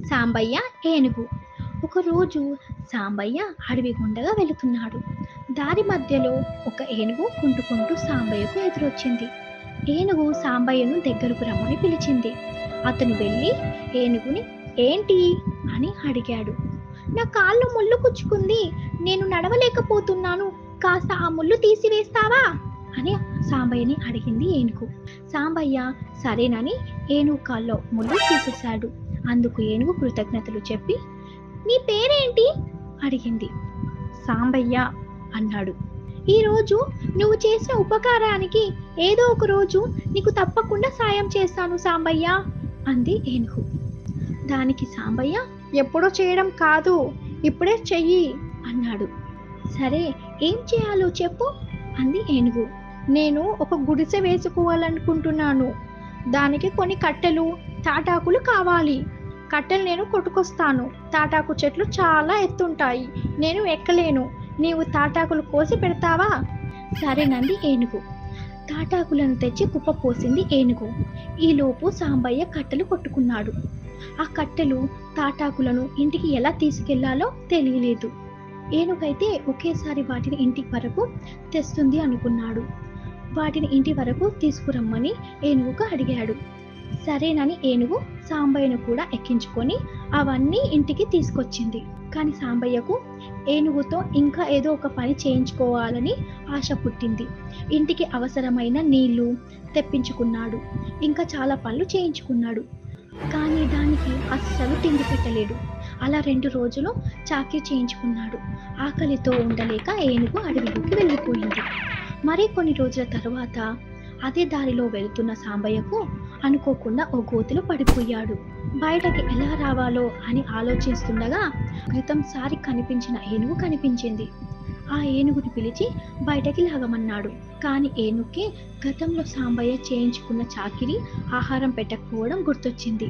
సాంబయ్య ఏనుగు. ఒకరోజు సాంబయ్య అడవి గుండగా వెళుతున్నాడు. దారి మధ్యలో ఒక ఏనుగు కుంటుకుంటూ సాంబయ్యకు ఎదురొచ్చింది. ఏనుగు సాంబయ్యను దగ్గరకు రమ్మని పిలిచింది. అతను వెళ్ళి ఏనుగుని ఏంటి అని అడిగాడు. నా కాళ్ళు ముళ్ళు కుచ్చుకుంది, నేను నడవలేకపోతున్నాను, కాస్త ఆ ముళ్ళు తీసివేస్తావా అని సాంబయ్యని అడిగింది ఏనుగు. సాంబయ్య సరేనని ఏనుగు కాల్లో ముళ్ళు తీసేశాడు. అందుకు ఏనుగు కృతజ్ఞతలు చెప్పి నీ పేరేంటి అడిగింది. సాంబయ్య అన్నాడు. ఈరోజు నువ్వు చేసిన ఉపకారానికి ఏదో ఒక రోజు నీకు తప్పకుండా సాయం చేస్తాను సాంబయ్య అంది ఏనుగు. దానికి సాంబయ్య ఎప్పుడో చేయడం కాదు, ఇప్పుడే చెయ్యి అన్నాడు. సరే, ఏం చేయాలో చెప్పు అంది ఏనుగు. నేను ఒక గుడిసె వేసుకోవాలనుకుంటున్నాను. దానికి కొన్ని కట్టెలు తాటాకులు కావాలి. కట్టెలు నేను కొట్టుకొస్తాను. తాటాకు చెట్లు చాలా ఎత్తుంటాయి, నేను ఎక్కలేను. నీవు తాటాకులు కోసి పెడతావా? సరేనంది ఏనుగు. తాటాకులను తెచ్చి కుప్ప పోసింది ఏనుగు. ఈలోపు సాంబయ్య కట్టెలు కొట్టుకున్నాడు. ఆ కట్టెలు తాటాకులను ఇంటికి ఎలా తీసుకెళ్లాలో తెలియలేదు. ఏనుగైతే ఒకేసారి వాటిని ఇంటి వరకు తెస్తుంది అనుకున్నాడు. వాటిని ఇంటి వరకు తీసుకురమ్మని ఏనుగుకు అడిగాడు. సరేనని ఏనుగు సాంబయ్యను కూడా ఎక్కించుకొని అవన్నీ ఇంటికి తీసుకొచ్చింది. కానీ సాంబయ్యకు ఏనుగుతో ఇంకా ఏదో ఒక పని చేయించుకోవాలని ఆశ పుట్టింది. ఇంటికి అవసరమైన నీళ్లు తెప్పించుకున్నాడు, ఇంకా చాలా పనులు చేయించుకున్నాడు. కానీ దానికి అస్సలు తిండి పెట్టలేడు. అలా 2 రోజులు చాకరీ చేయించుకున్నాడు. ఆకలితో ఉండలేక ఏనుగు అడవిలోకి వెళ్ళిపోయింది. మరి కొన్ని రోజుల తర్వాత అదే దారిలో వెళ్తున్న సాంబయ్యకు అనుకోకుండా ఓ గోతిలో పడిపోయాడు. బయటకి ఎలా రావాలో అని ఆలోచిస్తుండగా క్రితంసారి కనిపించిన ఏనుగు కనిపించింది. ఆ ఏనుగుని పిలిచి బయటకి లాగమన్నాడు. కానీ ఏనుగుకి గతంలో సాంబయ్య చేయించుకున్న చాకిరి ఆహారం పెట్టకపోవడం గుర్తొచ్చింది.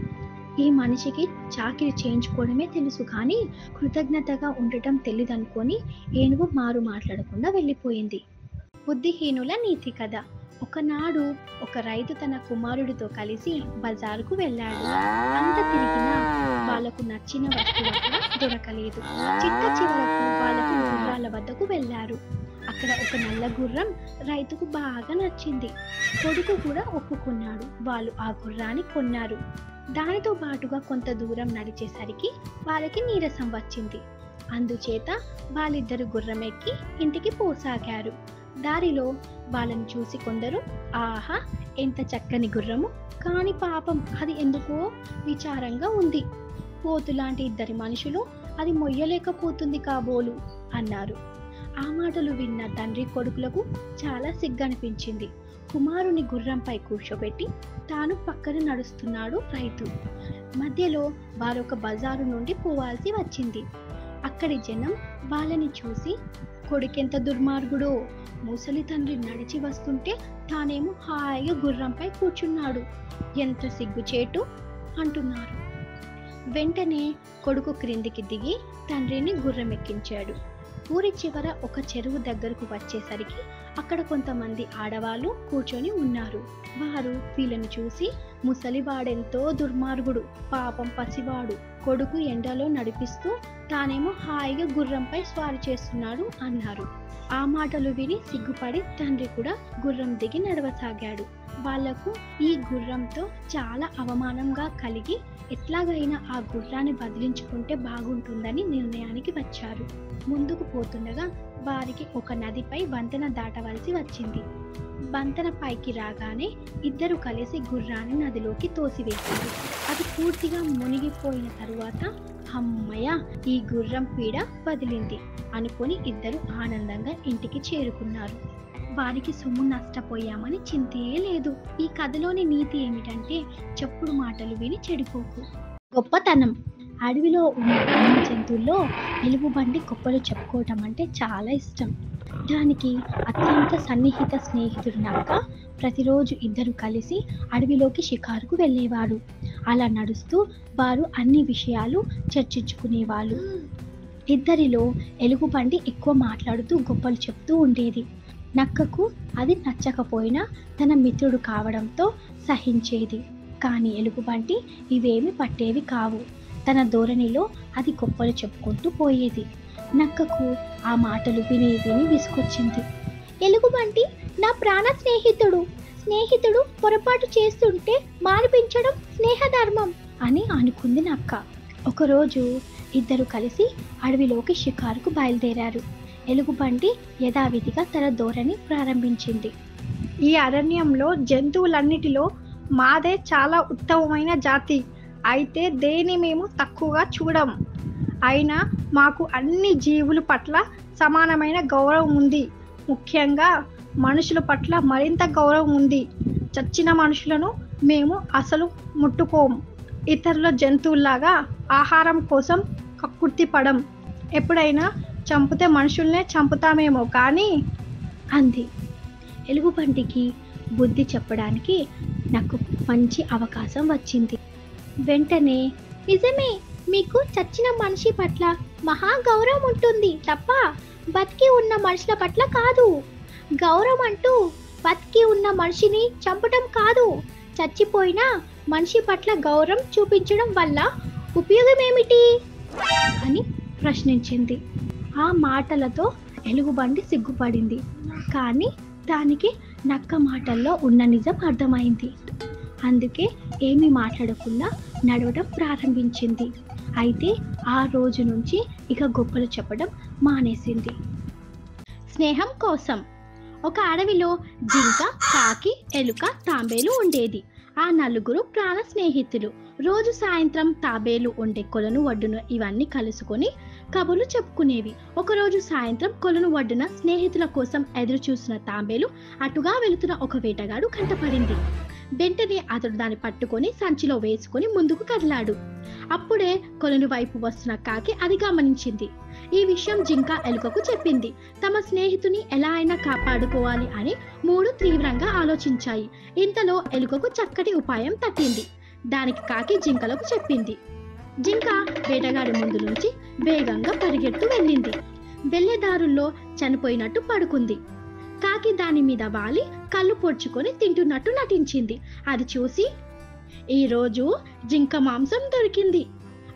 ఈ మనిషికి చాకిరి చేయించుకోవడమే తెలుసు, కానీ కృతజ్ఞతగా ఉండటం తెలియదనుకొని ఏనుగు మారు మాట్లాడకుండా వెళ్ళిపోయింది. బుద్ధిహీనుల నీతి కథ. ఒకనాడు ఒక రైతు తన కుమారుడితో కలిసి బజారుకు వెళ్ళాడు. అంత తిరిగినా వాళ్ళకు నచ్చిన వస్తువు అక్కడ దొరకలేదు. చిట్ట చివరకు వాళ్ళకు గుర్రాల వద్దకు వెళ్ళారు. అక్కడ ఒక నల్ల గుర్రం రైతుకు బాగా నచ్చింది. కొడుకు కూడా ఒప్పుకున్నాడు. వాళ్ళు ఆ గుర్రాన్ని కొన్నారు. దానితో పాటుగా కొంత దూరం నడిచేసరికి వాళ్ళకి నీరసం వచ్చింది. అందుచేత వాళ్ళిద్దరు గుర్రం ఎక్కి ఇంటికి పోసాగారు. దారిలో వాళ్ళని చూసి కొందరు ఆహా ఎంత చక్కని గుర్రము, కాని పాపం అది ఎందుకో విచారంగా ఉంది, పోతులాంటి ఇద్దరి మనుషులు అది మొయ్యలేకపోతుంది కాబోలు అన్నారు. ఆ మాటలు విన్న తండ్రి కొడుకులకు చాలా సిగ్గనిపించింది. కుమారుని గుర్రంపై కూర్చోబెట్టి తాను పక్కన నడుస్తున్నాడు రైతు. మధ్యలో వారొక బజారు నుండి పోవాల్సి వచ్చింది. అక్కడి జనం వాళ్ళని చూసి కొడుకెంత దుర్మార్గుడో, ముసలి తండ్రి నడిచి వస్తుంటే తానేమో హాయిగా గుర్రంపై కూర్చున్నాడు, ఎంత సిగ్గుచేటు అంటున్నారు. వెంటనే కొడుకు క్రిందికి దిగి తండ్రిని గుర్రం ఎక్కించాడు. ఊరి చివర ఒక చెరువు దగ్గరకు వచ్చేసరికి అక్కడ కొంతమంది ఆడవాళ్ళు కూర్చొని ఉన్నారు. వారు వీళ్ళను చూసి ముసలివాడెంతో దుర్మార్గుడు, పాపం పసివాడు, కొడుకు ఎండలో నడిపిస్తూ తానేమో హాయిగా గుర్రంపై స్వారీ చేస్తున్నాడు అన్నారు. ఆ మాటలు విని సిగ్గుపడి తండ్రి కూడా గుర్రం దిగి నడవసాగాడు. వాళ్లకు ఈ గుర్రంతో చాలా అవమానంగా కలిగి ఎట్లాగైనా ఆ గుర్రాన్ని బదిలించుకుంటే బాగుంటుందని నిర్ణయానికి వచ్చారు. ముందుకు పోతుండగా వారికి ఒక నదిపై వంతెన దాటవలసి వచ్చింది. వంతెన పైకి రాగానే ఇద్దరు కలిసి గుర్రాన్ని నదిలోకి తోసివేశారు. అది పూర్తిగా మునిగిపోయిన తరువాత అమ్మయ్య, ఈ గుర్రం పీడ వదిలింది అనుకొని ఇద్దరు ఆనందంగా ఇంటికి చేరుకున్నారు. వారికి సొమ్ము నష్టపోయామని చింతే లేదు. ఈ కథలోని నీతి ఏమిటంటే చెప్పుడు మాటలు విని చెడిపోకు. గొప్పతనం. అడవిలో ఉన్న అన్ని జంతువుల్లో ఎలుగుబంటి గొప్పలు చెప్పుకోవటం అంటే చాలా ఇష్టం. దానికి అత్యంత సన్నిహిత స్నేహితుడు నక్క. ప్రతిరోజు ఇద్దరు కలిసి అడవిలోకి షికారుకు వెళ్ళేవారు. అలా నడుస్తూ వారు అన్ని విషయాలు చర్చించుకునేవాళ్ళు. ఇద్దరిలో ఎలుగుబంటి ఎక్కువ మాట్లాడుతూ గొప్పలు చెప్తూ ఉండేది. నక్కకు అది నచ్చకపోయినా తన మిత్రుడు కావడంతో సహించేది. కానీ ఎలుగుబంటి ఇవేమి పట్టేవి కావు. తన ధోరణిలో అది గొప్పలు చెప్పుకుంటూ పోయేది. నక్కకు ఆ మాటలు విని విని విసుకొచ్చింది. ఎలుగుబంటి నా ప్రాణ స్నేహితుడు పొరపాటు చేస్తుంటే మానిపించడం స్నేహధర్మం అని అనుకుంది నక్క. ఒకరోజు ఇద్దరు కలిసి అడవిలోకి షికారుకు బయలుదేరారు. ఎలుగుబంటి యథావిధిగా తన ధోరణి ప్రారంభించింది. ఈ అరణ్యంలో జంతువులన్నిటిలో మాదే చాలా ఉత్తమమైన జాతి. అయితే దేని మేము తక్కువగా చూడం. అయినా మాకు అన్ని జీవుల పట్ల సమానమైన గౌరవం ఉంది. ముఖ్యంగా మనుషుల పట్ల మరింత గౌరవం ఉంది. చచ్చిన మనుషులను మేము అసలు ముట్టుకోము. ఇతరుల జంతువుల్లాగా ఆహారం కోసం కక్కుర్తి పడం. ఎప్పుడైనా చంపితే మనుషుల్నే చంపుతామేమో కానీ అంది. ఎలుగుబంటికి బుద్ధి చెప్పడానికి నాకు మంచి అవకాశం వచ్చింది. వెంటనే నిజమే, మీకు చచ్చిన మనిషి పట్ల మహా గౌరవం ఉంటుంది తప్ప బతికి ఉన్న మనుషుల పట్ల కాదు. గౌరవం అంటూ బతికి ఉన్న మనిషిని చంపటం కాదు. చచ్చిపోయిన మనిషి పట్ల గౌరవం చూపించడం వల్ల ఉపయోగం ఏమిటి అని ప్రశ్నించింది. ఆ మాటలతో ఎలుగుబంటి సిగ్గుపడింది. కానీ దానికి నక్క మాటల్లో ఉన్న నిజం అర్థమైంది. అందుకే ఏమీ మాట్లాడకుండా నడవడం ప్రారంభించింది. అయితే ఆ రోజు నుంచి ఇక గొప్పలు చెప్పడం మానేసింది. స్నేహం కోసం. ఒక అడవిలో జింక, కాకి, ఎలుక, తాబేలు ఉండేది. ఆ నలుగురు ప్రాణ స్నేహితులు. రోజు సాయంత్రం తాబేలు ఉండే కొలను ఒడ్డున ఇవన్నీ కలుసుకొని కబుర్లు చెప్పుకునేవి. ఒకరోజు సాయంత్రం కొలను ఒడ్డున స్నేహితుల కోసం ఎదురు చూసిన తాబేలు అటుగా వెళుతున్న ఒక వేటగాడు కంటపడింది. వెంటనే అతడు దాన్ని పట్టుకొని సంచిలో వేసుకొని ముందుకు కదిలాడు. అప్పుడే కొలను వైపు వస్తున్న కాకి అది గమనించింది. ఈ విషయం జింక ఎలుకకు చెప్పింది. తమ స్నేహితుని ఎలా అయినా కాపాడుకోవాలి అని మూడు తీవ్రంగా ఆలోచించాయి. ఇంతలో ఎలుకకు చక్కటి ఉపాయం తట్టింది. దానికి కాకి జింకలకు చెప్పింది. జింక వేటగాడి ముందు నుంచి వేగంగా పరిగెత్తు వెళ్ళింది. వెళ్ళేదారుల్లో చనిపోయినట్టు పడుకుంది. కాకి దాని మీద వాలి కళ్ళు పొడుచుకొని తింటున్నట్టు నటించింది. అది చూసి ఈరోజు జింక మాంసం దొరికింది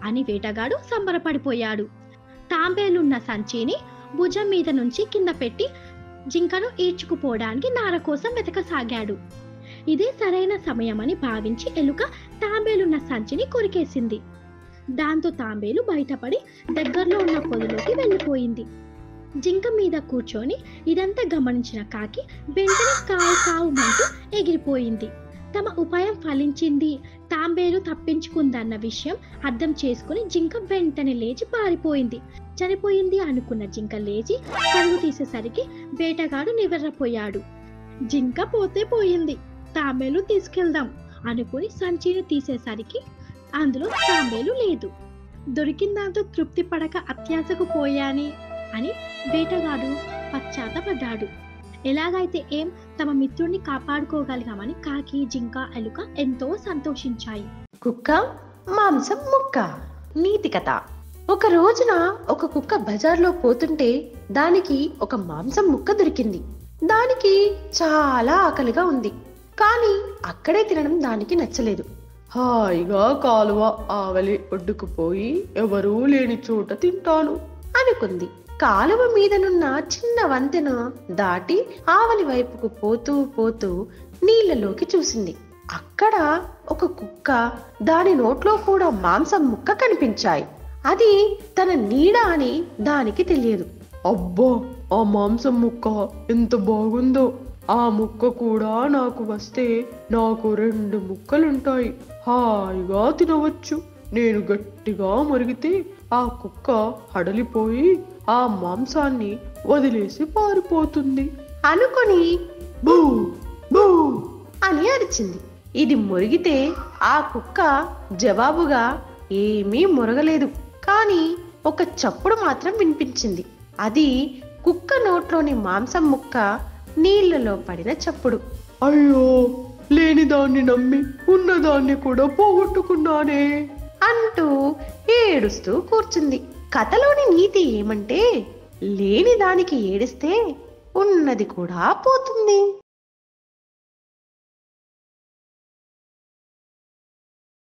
అని వేటగాడు సంబరపడిపోయాడు. తాంబేలున్న సంచిని భుజం మీద నుంచి కింద పెట్టి జింకను ఈడ్చుకుపోవడానికి నార కోసం వెతకసాగాడు. ఇదే సరైన సమయమని భావించి ఎలుక తాంబేలున్న సంచిని కొరికేసింది. దాంతో తాంబేలు బయటపడి దగ్గరలో ఉన్న పొదలోకి వెళ్ళిపోయింది. జింక మీద కూర్చొని ఇదంతా గమనించిన కాకి వెంటనే కావు కావుమంటూ ఎగిరిపోయింది. తమ ఉపాయం ఫలించింది, తాంబేలు తప్పించుకుందన్న విషయం అర్థం చేసుకుని జింక వెంటనే లేచి పారిపోయింది. చనిపోయింది అనుకున్న జింక లేచి పరుగు తీసేసరికి వేటగాడు నివ్వెరపోయాడు. జింక పోతే పోయింది, తాంబేలు తీసుకెళ్దాం అనుకుని సంచిని తీసేసరికి అందులో తాంబేలు లేదు. దొరికిన దాంతో తృప్తి పడక అత్యాశకు పోయాని అని వేటగాడు పశ్చాత్తపడ్డాడు. ఎలాగైతే తమ మిత్రుడిని కాపాడుకోగలిగామని కాకి, జింక, ఎలుక ఎంతో సంతోషించాయి. కుక్క మాంసం ముక్క. నీతి కథ. ఒక రోజున ఒక కుక్క బజార్లో పోతుంటే దానికి ఒక మాంసం ముక్క దొరికింది. దానికి చాలా ఆకలిగా ఉంది. కానీ అక్కడే తినడం దానికి నచ్చలేదు. హాయిగా కాలువ ఆవలి ఒడ్డుకుపోయి ఎవరూ లేని చోట తింటాను అనుకుంది. కాలువ మీదనున్న చిన్న వంతెన దాటి ఆవలి వైపుకు పోతూ పోతూ నీళ్లలోకి చూసింది. అక్కడ ఒక కుక్క, దాని నోట్లో కూడా మాంసం ముక్క కనిపించాయి. అది తన నీడ అని దానికి తెలియదు. అబ్బా, ఆ మాంసం ముక్క ఎంత బాగుందో! ఆ ముక్క కూడా నాకు వస్తే నాకు 2 ముక్కలుంటాయి. హాయిగా తినవచ్చు. నేను గట్టిగా మరిగితే ఆ కుక్క హడలిపోయి ఆ మాంసాన్ని వదిలేసి పారిపోతుంది అనుకొని బూ బూ అని అరిచింది. ఇది మురిగితే ఆ కుక్క జవాబుగా ఏమీ మురగలేదు. కానీ ఒక చప్పుడు మాత్రం వినిపించింది. అది కుక్క నోట్లోని మాంసం ముక్క నీళ్లలో పడిన చప్పుడు. అయ్యో, లేనిదాన్ని నమ్మి ఉన్నదాన్ని కూడా పోగొట్టుకున్నానే అంటూ ఏడుస్తూ కూర్చుంది. కథలోని నీతి ఏమంటే, లేని దానికి ఏడిస్తే ఉన్నది కూడా పోతుంది.